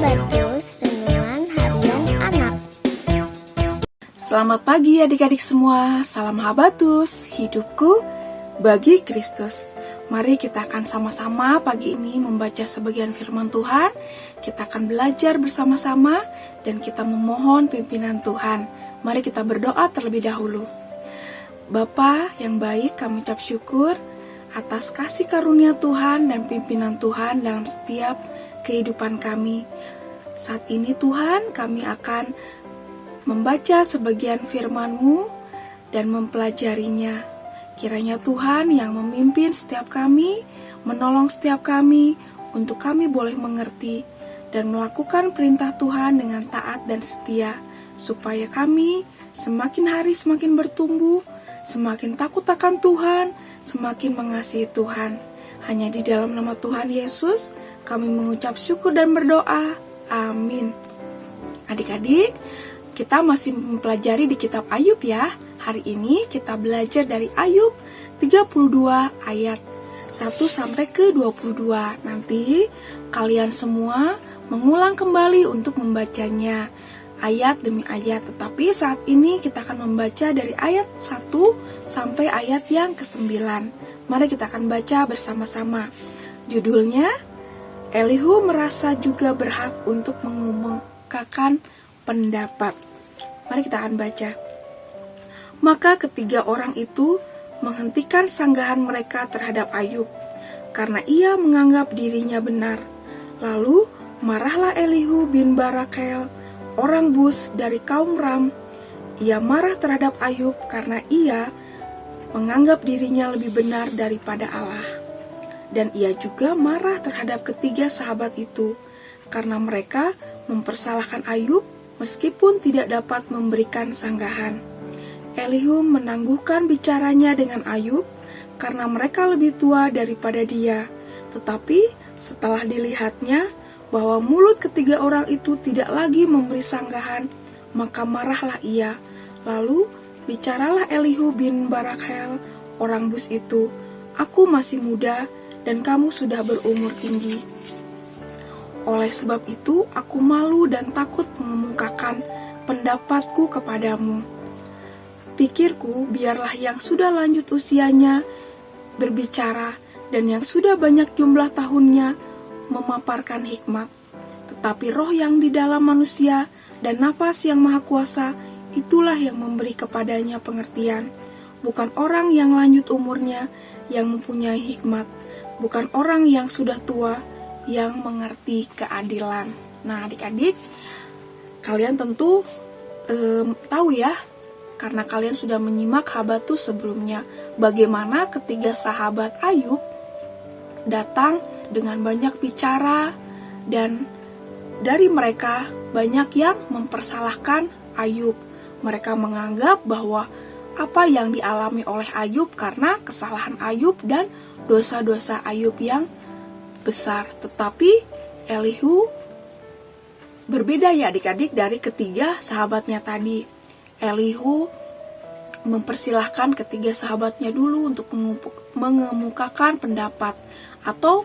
Habatus Renungan Harian Anak. Selamat pagi adik-adik semua. Salam Habatus, hidupku bagi Kristus. Mari kita akan sama-sama pagi ini membaca sebagian firman Tuhan. Kita akan belajar bersama-sama dan kita memohon pimpinan Tuhan. Mari kita berdoa terlebih dahulu. Bapa yang baik, kami ucap syukur atas kasih karunia Tuhan dan pimpinan Tuhan dalam setiap kehidupan kami. Saat ini Tuhan, kami akan membaca sebagian firman-Mu dan mempelajarinya. Kiranya Tuhan yang memimpin setiap kami, menolong setiap kami, untuk kami boleh mengerti dan melakukan perintah Tuhan dengan taat dan setia, supaya kami semakin hari semakin bertumbuh, semakin takut akan Tuhan, semakin mengasihi Tuhan. Hanya di dalam nama Tuhan Yesus, kami mengucap syukur dan berdoa. Amin. Adik-adik, kita masih mempelajari di kitab Ayub ya. Hari ini kita belajar dari Ayub 32 ayat 1 sampai ke 22. Nanti kalian semua mengulang kembali untuk membacanya ayat demi ayat. Tetapi saat ini kita akan membaca dari ayat 1 sampai ayat yang ke-9. Mari kita akan baca bersama-sama. Judulnya, Elihu merasa juga berhak untuk mengemukakan pendapat. Mari kita akan baca. Maka ketiga orang itu menghentikan sanggahan mereka terhadap Ayub, karena ia menganggap dirinya benar. Lalu marahlah Elihu bin Barakel, orang Bus dari kaum Ram. Ia marah terhadap Ayub karena ia menganggap dirinya lebih benar daripada Allah. Dan ia juga marah terhadap ketiga sahabat itu, karena mereka mempersalahkan Ayub meskipun tidak dapat memberikan sanggahan. Elihu menangguhkan bicaranya dengan Ayub karena mereka lebih tua daripada dia. Tetapi setelah dilihatnya bahwa mulut ketiga orang itu tidak lagi memberi sanggahan, maka marahlah ia. Lalu bicaralah Elihu bin Barakel, orang Bus itu, "Aku masih muda dan kamu sudah berumur tinggi. Oleh sebab itu aku malu dan takut mengemukakan pendapatku kepadamu. Pikirku, biarlah yang sudah lanjut usianya berbicara dan yang sudah banyak jumlah tahunnya memaparkan hikmat. Tetapi roh yang di dalam manusia dan nafas yang maha kuasa, itulah yang memberi kepadanya pengertian. Bukan orang yang lanjut umurnya yang mempunyai hikmat, bukan orang yang sudah tua yang mengerti keadilan." Nah adik-adik, kalian tentu tahu ya, karena kalian sudah menyimak Habatus sebelumnya, bagaimana ketiga sahabat Ayub datang dengan banyak bicara, dan dari mereka banyak yang mempersalahkan Ayub. Mereka menganggap bahwa apa yang dialami oleh Ayub karena kesalahan Ayub dan dosa-dosa Ayub yang besar. Tetapi Elihu berbeda ya adik-adik dari ketiga sahabatnya tadi. Elihu mempersilahkan ketiga sahabatnya dulu untuk mengemukakan pendapat, atau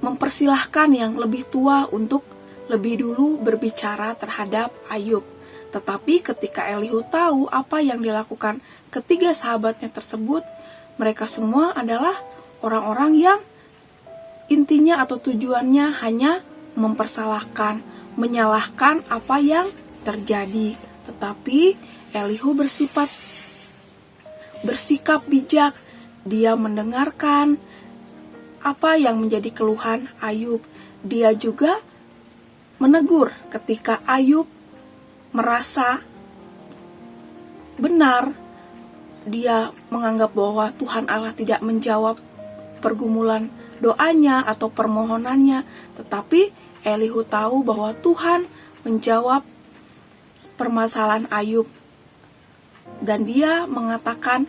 mempersilahkan yang lebih tua untuk lebih dulu berbicara terhadap Ayub. Tetapi ketika Elihu tahu apa yang dilakukan ketiga sahabatnya tersebut, mereka semua adalah orang-orang yang intinya atau tujuannya hanya mempersalahkan, menyalahkan apa yang terjadi. Tetapi Elihu bersikap bijak. Dia mendengarkan apa yang menjadi keluhan Ayub. Dia juga menegur ketika Ayub merasa benar. Dia menganggap bahwa Tuhan Allah tidak menjawab pergumulan doanya atau permohonannya. Tetapi Elihu tahu bahwa Tuhan menjawab permasalahan Ayub, dan dia mengatakan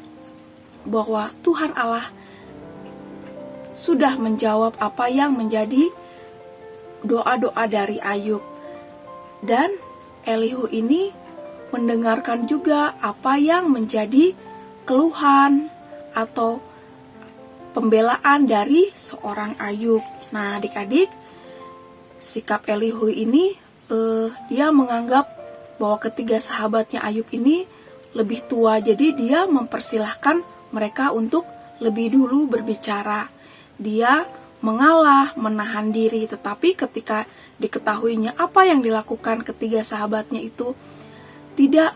bahwa Tuhan Allah sudah menjawab apa yang menjadi doa-doa dari Ayub. Dan Elihu ini mendengarkan juga apa yang menjadi keluhan atau pembelaan dari seorang Ayub. Nah adik-adik, sikap Elihu ini dia menganggap bahwa ketiga sahabatnya Ayub ini lebih tua, jadi dia mempersilahkan mereka untuk lebih dulu berbicara. Dia mengalah, menahan diri, tetapi ketika diketahuinya apa yang dilakukan ketiga sahabatnya itu tidak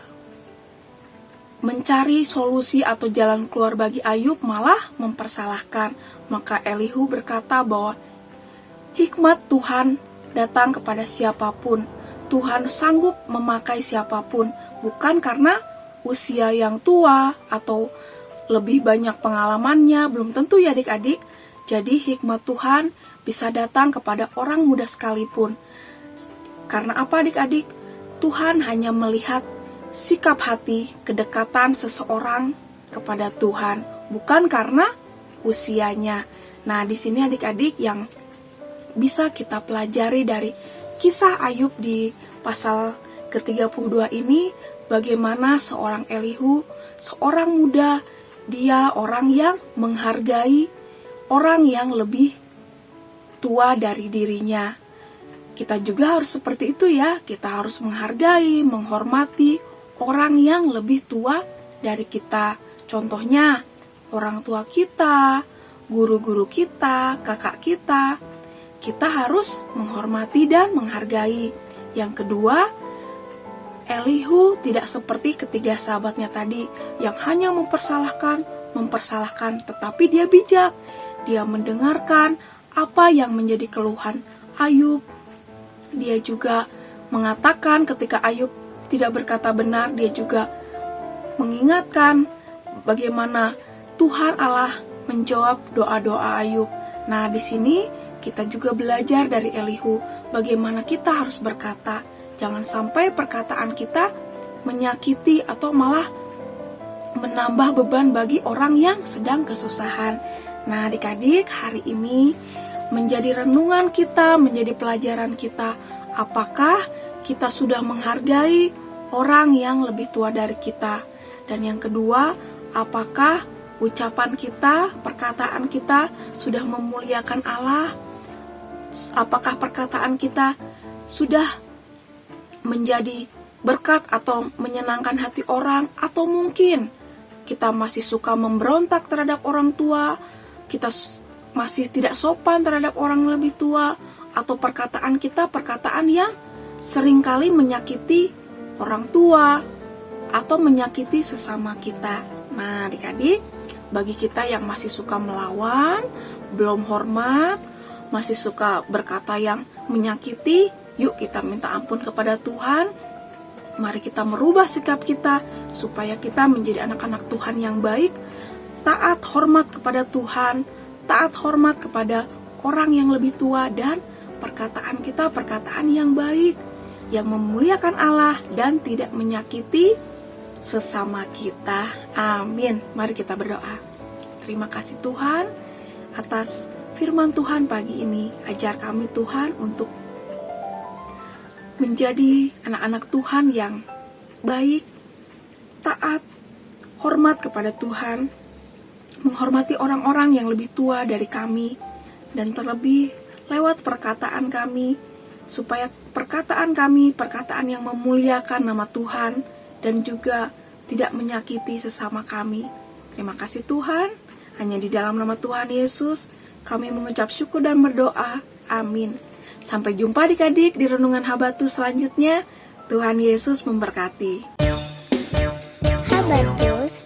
mencari solusi atau jalan keluar bagi Ayub, malah mempersalahkan. Maka Elihu berkata bahwa hikmat Tuhan datang kepada siapapun. Tuhan sanggup memakai siapapun, bukan karena usia yang tua atau lebih banyak pengalamannya, belum tentu ya adik-adik. Jadi hikmat Tuhan bisa datang kepada orang muda sekalipun. Karena apa adik-adik? Tuhan hanya melihat sikap hati, kedekatan seseorang kepada Tuhan, bukan karena usianya. Nah, di sini adik-adik yang bisa kita pelajari dari kisah Ayub di pasal ke-32 ini, bagaimana seorang Elihu, seorang muda, dia orang yang menghargai orang yang lebih tua dari dirinya. Kita juga harus seperti itu ya, kita harus menghargai, menghormati orang yang lebih tua dari kita. Contohnya, orang tua kita, guru-guru kita, kakak kita. Kita harus menghormati dan menghargai. Yang kedua, Elihu tidak seperti ketiga sahabatnya tadi yang hanya mempersalahkan, tetapi dia bijak. Dia mendengarkan apa yang menjadi keluhan Ayub. Dia juga mengatakan ketika Ayub tidak berkata benar, dia juga mengingatkan bagaimana Tuhan Allah menjawab doa-doa Ayub. Nah, di sini kita juga belajar dari Elihu bagaimana kita harus berkata. Jangan sampai perkataan kita menyakiti atau malah menambah beban bagi orang yang sedang kesusahan. Nah, adik-adik, hari ini menjadi renungan kita, menjadi pelajaran kita. Apakah kita sudah menghargai orang yang lebih tua dari kita? Dan yang kedua, apakah ucapan kita, perkataan kita sudah memuliakan Allah? Apakah perkataan kita sudah menjadi berkat atau menyenangkan hati orang? Atau mungkin kita masih suka memberontak terhadap orang tua, kita masih tidak sopan terhadap orang yang lebih tua, atau perkataan kita perkataan yang seringkali menyakiti orang tua atau menyakiti sesama kita. Nah, adik-adik, bagi kita yang masih suka melawan, belum hormat, masih suka berkata yang menyakiti, yuk kita minta ampun kepada Tuhan. Mari kita merubah sikap kita supaya kita menjadi anak-anak Tuhan yang baik, taat hormat kepada Tuhan, taat hormat kepada orang yang lebih tua, dan perkataan kita perkataan yang baik, yang memuliakan Allah dan tidak menyakiti sesama kita. Amin. Mari kita berdoa. Terima kasih Tuhan atas firman Tuhan pagi ini. Ajar kami Tuhan untuk menjadi anak-anak Tuhan yang baik, taat, hormat kepada Tuhan, menghormati orang-orang yang lebih tua dari kami, dan terlebih lewat perkataan kami, supaya perkataan kami, perkataan yang memuliakan nama Tuhan, dan juga tidak menyakiti sesama kami. Terima kasih Tuhan, hanya di dalam nama Tuhan Yesus, kami mengucap syukur dan berdoa. Amin. Sampai jumpa adik-adik di Renungan Habatus selanjutnya. Tuhan Yesus memberkati. Habatus